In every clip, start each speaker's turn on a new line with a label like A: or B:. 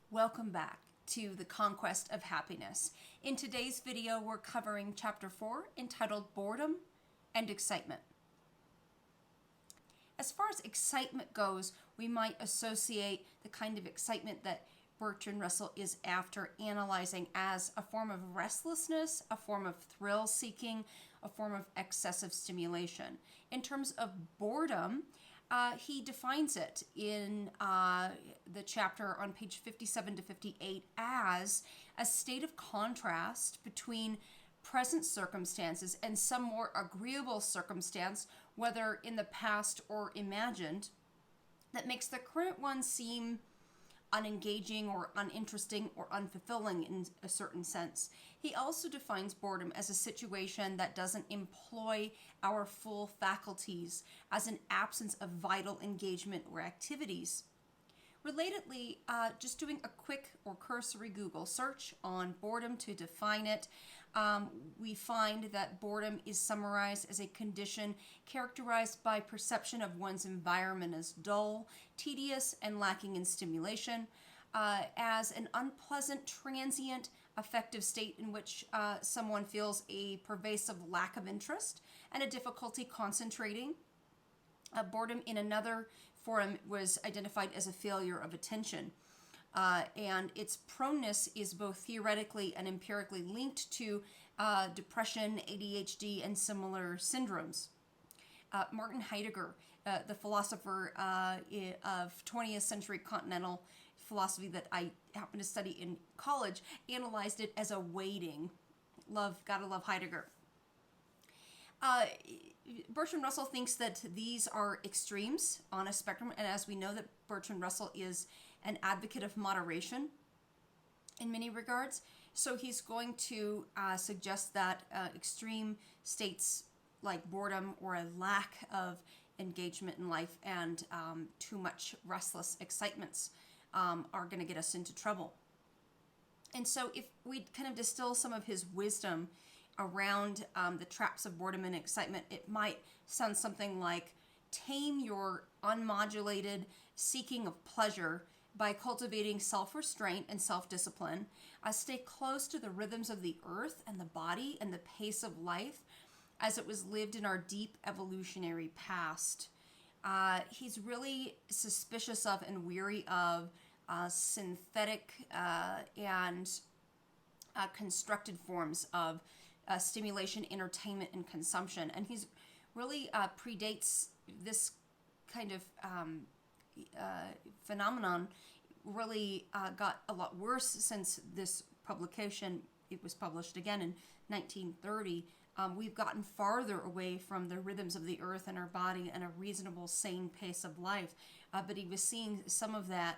A: Welcome back to the Conquest of Happiness. In today's video, we're covering Chapter 4, entitled Boredom and Excitement. As far as excitement goes, we might associate the kind of excitement that Bertrand Russell is after analyzing as a form of restlessness, a form of thrill-seeking, a form of excessive stimulation. In terms of boredom, he defines it in the chapter on page 57 to 58 as a state of contrast between present circumstances and some more agreeable circumstance, whether in the past or imagined, that makes the current one seem unengaging or uninteresting or unfulfilling in a certain sense. He also defines boredom as a situation that doesn't employ our full faculties, as an absence of vital engagement or activities. Relatedly, just doing a quick or cursory Google search on boredom to define it, we find that boredom is summarized as a condition characterized by perception of one's environment as dull, tedious, and lacking in stimulation, as an unpleasant, transient, affective state in which someone feels a pervasive lack of interest and a difficulty concentrating. Boredom in another forum was identified as a failure of attention. And its proneness is both theoretically and empirically linked to depression, ADHD, and similar syndromes. Martin Heidegger, the philosopher of 20th century continental philosophy that I happened to study in college, analyzed it as a waiting. Gotta love Heidegger. Bertrand Russell thinks that these are extremes on a spectrum, and as we know that Bertrand Russell is an advocate of moderation in many regards, so he's going to suggest that extreme states like boredom or a lack of engagement in life and too much restless excitements are going to get us into trouble. And so if we kind of distill some of his wisdom around the traps of boredom and excitement, it might sound something like: tame your unmodulated seeking of pleasure by cultivating self-restraint and self-discipline. Stay close to the rhythms of the earth and the body and the pace of life as it was lived in our deep evolutionary past. He's really suspicious of and weary of synthetic and constructed forms of stimulation, entertainment, and consumption. And he's really predates this kind of phenomenon, really got a lot worse since this publication. It was published again in 1930. We've gotten farther away from the rhythms of the earth and our body and a reasonable, sane pace of life. But he was seeing some of that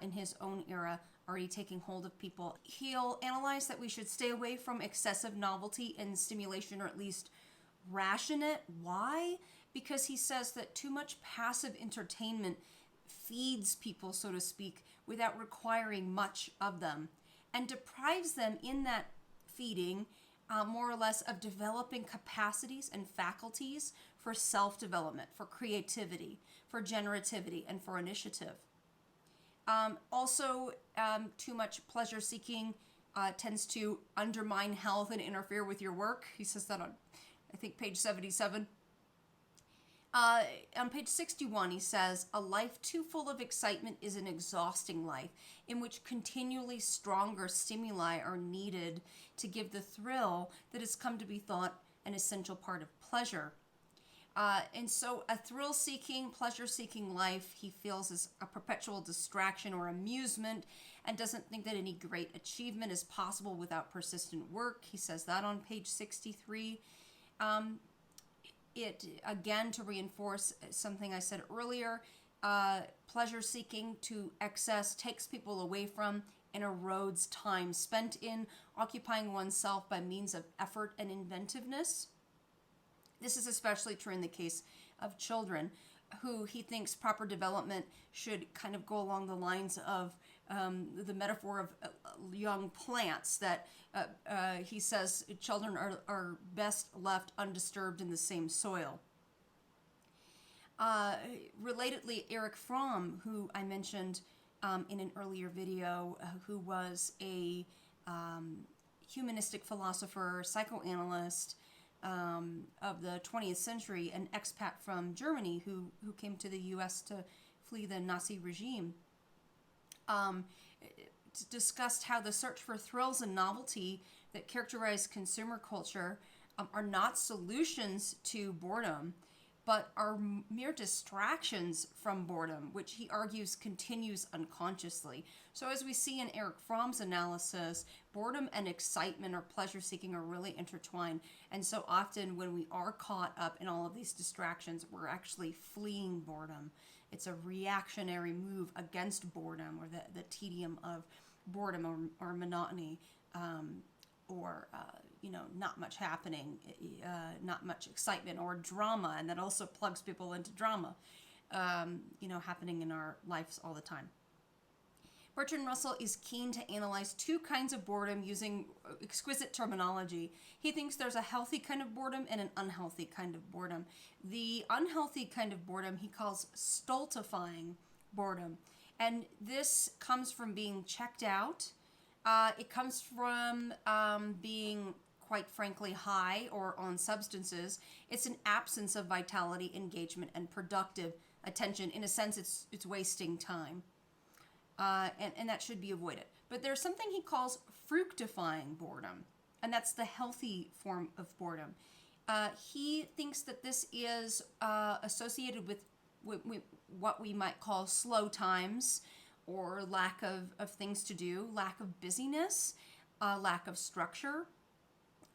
A: in his own era already taking hold of people. He'll analyze that we should stay away from excessive novelty and stimulation, or at least ration it. Why? Because he says that too much passive entertainment feeds people, so to speak, without requiring much of them, and deprives them in that feeding more or less of developing capacities and faculties for self-development, for creativity, for generativity, and for initiative. Also, too much pleasure-seeking tends to undermine health and interfere with your work. He says that on, I think, page 77. On page 61, he says, a life too full of excitement is an exhausting life in which continually stronger stimuli are needed to give the thrill that has come to be thought an essential part of pleasure. And so a thrill-seeking, pleasure-seeking life, he feels, is a perpetual distraction or amusement, and doesn't think that any great achievement is possible without persistent work. He says that on page 63. It, again, to reinforce something I said earlier, pleasure-seeking to excess takes people away from and erodes time spent in occupying oneself by means of effort and inventiveness. This is especially true in the case of children, who he thinks proper development should kind of go along the lines of the metaphor of young plants that he says children are best left undisturbed in the same soil. Relatedly, Erich Fromm, who I mentioned in an earlier video, who was a humanistic philosopher, psychoanalyst of the 20th century, an expat from Germany who came to the U.S. to flee the Nazi regime, discussed how the search for thrills and novelty that characterize consumer culture are not solutions to boredom, but are mere distractions from boredom, which he argues continues unconsciously. So as we see in Erich Fromm's analysis, boredom and excitement or pleasure seeking are really intertwined. And so often when we are caught up in all of these distractions, we're actually fleeing boredom. It's a reactionary move against boredom, or the tedium of boredom, or monotony, or not much happening, not much excitement, or drama, and that also plugs people into drama, happening in our lives all the time. Bertrand Russell is keen to analyze two kinds of boredom using exquisite terminology. He thinks there's a healthy kind of boredom and an unhealthy kind of boredom. The unhealthy kind of boredom he calls stultifying boredom, and this comes from being checked out. It comes from being, quite frankly, high or on substances. It's an absence of vitality, engagement, and productive attention. In a sense, it's wasting time. And that should be avoided. But there's something he calls fructifying boredom, and that's the healthy form of boredom. He thinks that this is associated with what we might call slow times, or lack of things to do, lack of busyness, lack of structure.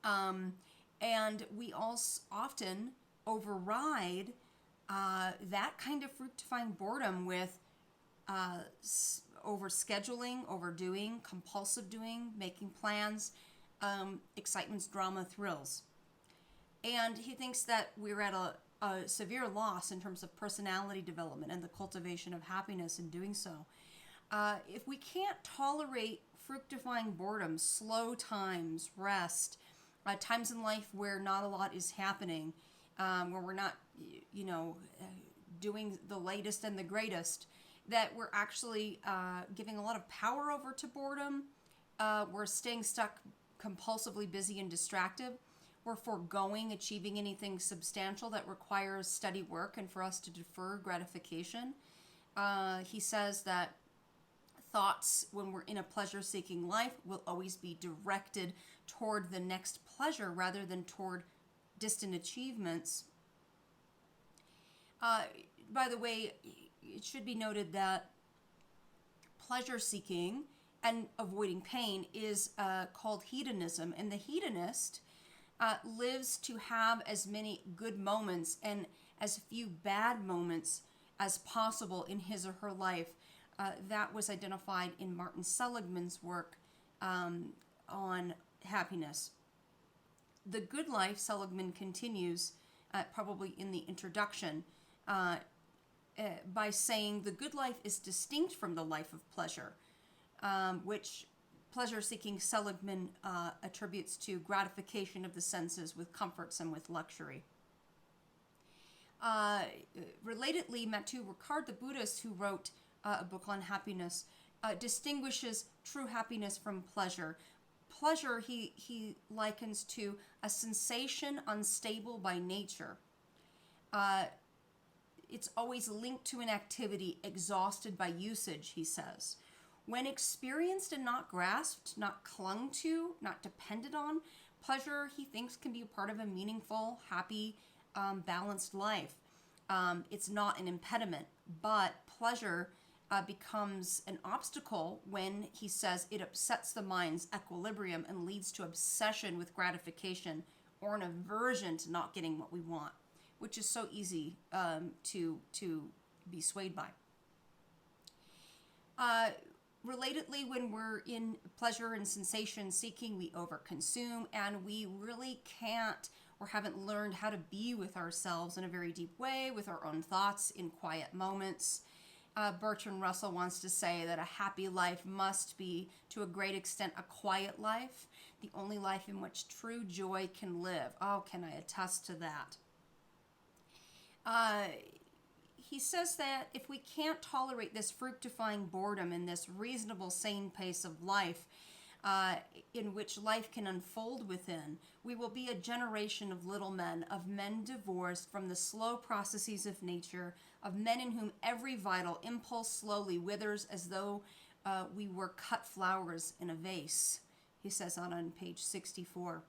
A: And we also often override that kind of fructifying boredom with overscheduling, overdoing, compulsive doing, making plans, excitements, drama, thrills. And he thinks that we're at a severe loss in terms of personality development and the cultivation of happiness in doing so. If we can't tolerate fructifying boredom, slow times, rest, times in life where not a lot is happening, where we're not, doing the latest and the greatest, that we're actually giving a lot of power over to boredom. We're staying stuck, compulsively busy and distracted. We're foregoing achieving anything substantial that requires steady work and for us to defer gratification. He says that thoughts, when we're in a pleasure-seeking life, will always be directed toward the next pleasure rather than toward distant achievements. By the way, it should be noted that pleasure-seeking and avoiding pain is called hedonism, and the hedonist lives to have as many good moments and as few bad moments as possible in his or her life. That was identified in Martin Seligman's work on happiness. The good life, Seligman continues, probably in the introduction, by saying the good life is distinct from the life of pleasure, which pleasure-seeking Seligman attributes to gratification of the senses with comforts and with luxury. Relatedly, Matthieu Ricard, the Buddhist who wrote a book on happiness, distinguishes true happiness from pleasure. Pleasure he likens to a sensation unstable by nature. It's always linked to an activity exhausted by usage, he says. When experienced and not grasped, not clung to, not depended on, pleasure, he thinks, can be a part of a meaningful, happy, balanced life. It's not an impediment, but pleasure becomes an obstacle when, he says, it upsets the mind's equilibrium and leads to obsession with gratification or an aversion to not getting what we want, which is so easy to be swayed by. Relatedly, when we're in pleasure and sensation seeking, we overconsume, and we really can't or haven't learned how to be with ourselves in a very deep way, with our own thoughts in quiet moments. Bertrand Russell wants to say that a happy life must be, to a great extent, a quiet life, the only life in which true joy can live. Oh, can I attest to that? He says that if we can't tolerate this fructifying boredom and this reasonable, sane pace of life, in which life can unfold within, we will be a generation of little men, of men divorced from the slow processes of nature, of men in whom every vital impulse slowly withers as though we were cut flowers in a vase. He says on page 64.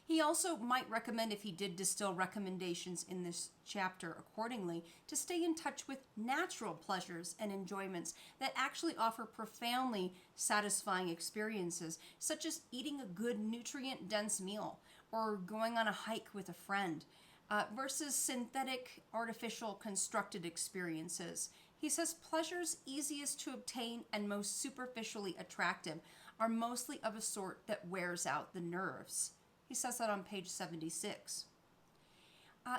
A: He also might recommend, if he did distill recommendations in this chapter accordingly, to stay in touch with natural pleasures and enjoyments that actually offer profoundly satisfying experiences, such as eating a good nutrient-dense meal or going on a hike with a friend, versus synthetic, artificial, constructed experiences. He says pleasures easiest to obtain and most superficially attractive are mostly of a sort that wears out the nerves. He says that on page 76.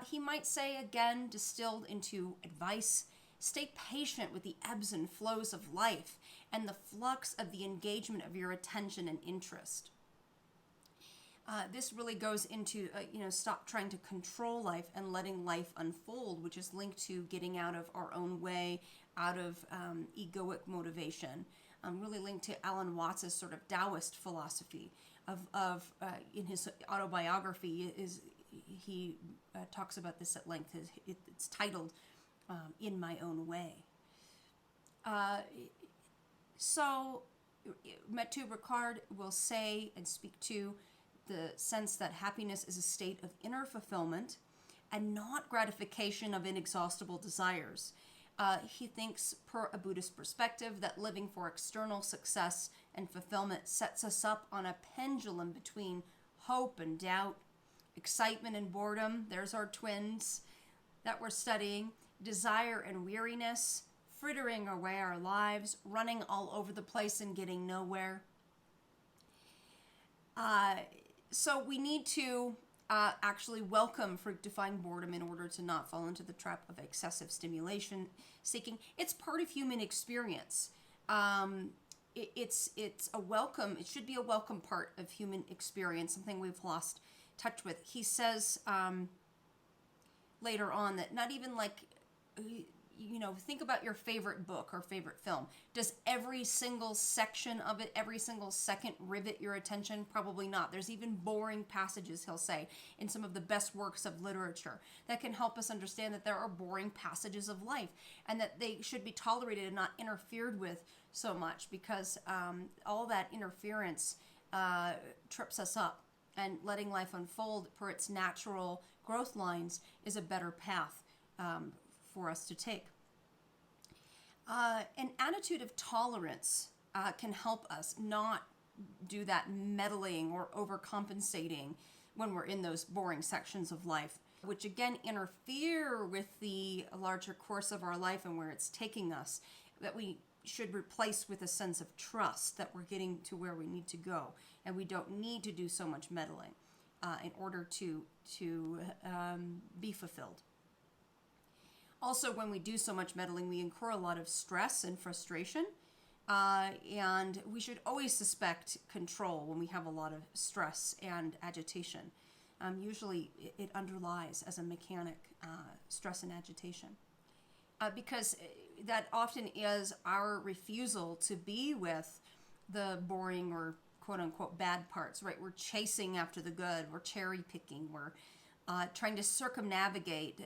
A: He might say, again, distilled into advice, stay patient with the ebbs and flows of life and the flux of the engagement of your attention and interest. This really goes into, stop trying to control life and letting life unfold, which is linked to getting out of our own way, out of egoic motivation. Really linked to Alan Watts' sort of Taoist philosophy of in his autobiography. He talks about this at length. It's titled In My Own Way. So Mathieu Ricard will say and speak to the sense that happiness is a state of inner fulfillment and not gratification of inexhaustible desires. He thinks, per a Buddhist perspective, that living for external success and fulfillment sets us up on a pendulum between hope and doubt, excitement and boredom, there's our twins that we're studying, desire and weariness, frittering away our lives, running all over the place and getting nowhere. So we need to actually welcome fructifying boredom in order to not fall into the trap of excessive stimulation seeking. It's part of human experience. It's a welcome, it should be a welcome part of human experience, something we've lost touch with. He says later on that not even think about your favorite book or favorite film. Does every single section of it, every single second rivet your attention? Probably not. There's even boring passages, he'll say, in some of the best works of literature that can help us understand that there are boring passages of life and that they should be tolerated and not interfered with so much, because all that interference trips us up, and letting life unfold per its natural growth lines is a better path for us to take. An attitude of tolerance can help us not do that meddling or overcompensating when we're in those boring sections of life, which again interfere with the larger course of our life and where it's taking us, that we should replace with a sense of trust that we're getting to where we need to go, and we don't need to do so much meddling in order to be fulfilled. Also, when we do so much meddling, we incur a lot of stress and frustration, and we should always suspect control when we have a lot of stress and agitation. Usually it underlies as a mechanic stress and agitation, because that often is our refusal to be with the boring or quote-unquote bad parts, right? We're chasing after the good, we're cherry-picking, we're trying to circumnavigate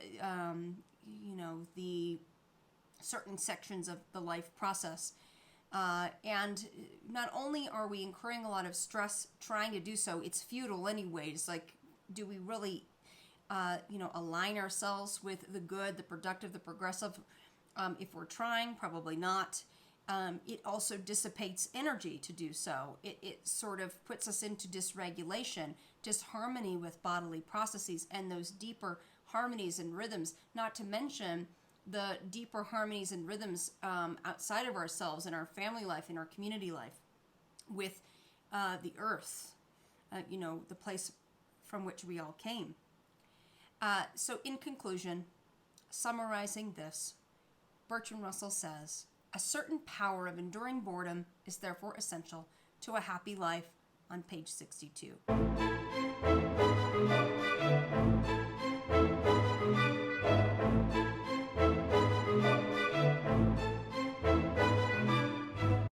A: the certain sections of the life process. And not only are we incurring a lot of stress trying to do so, it's futile anyways. Like, do we really, align ourselves with the good, the productive, the progressive? If we're trying, probably not. It also dissipates energy to do so. It sort of puts us into dysregulation, disharmony with bodily processes and those deeper harmonies and rhythms, not to mention the deeper harmonies and rhythms outside of ourselves, in our family life, in our community life, with the earth, the place from which we all came. So in conclusion, summarizing this, Bertrand Russell says, "A certain power of enduring boredom is therefore essential to a happy life," on page 62.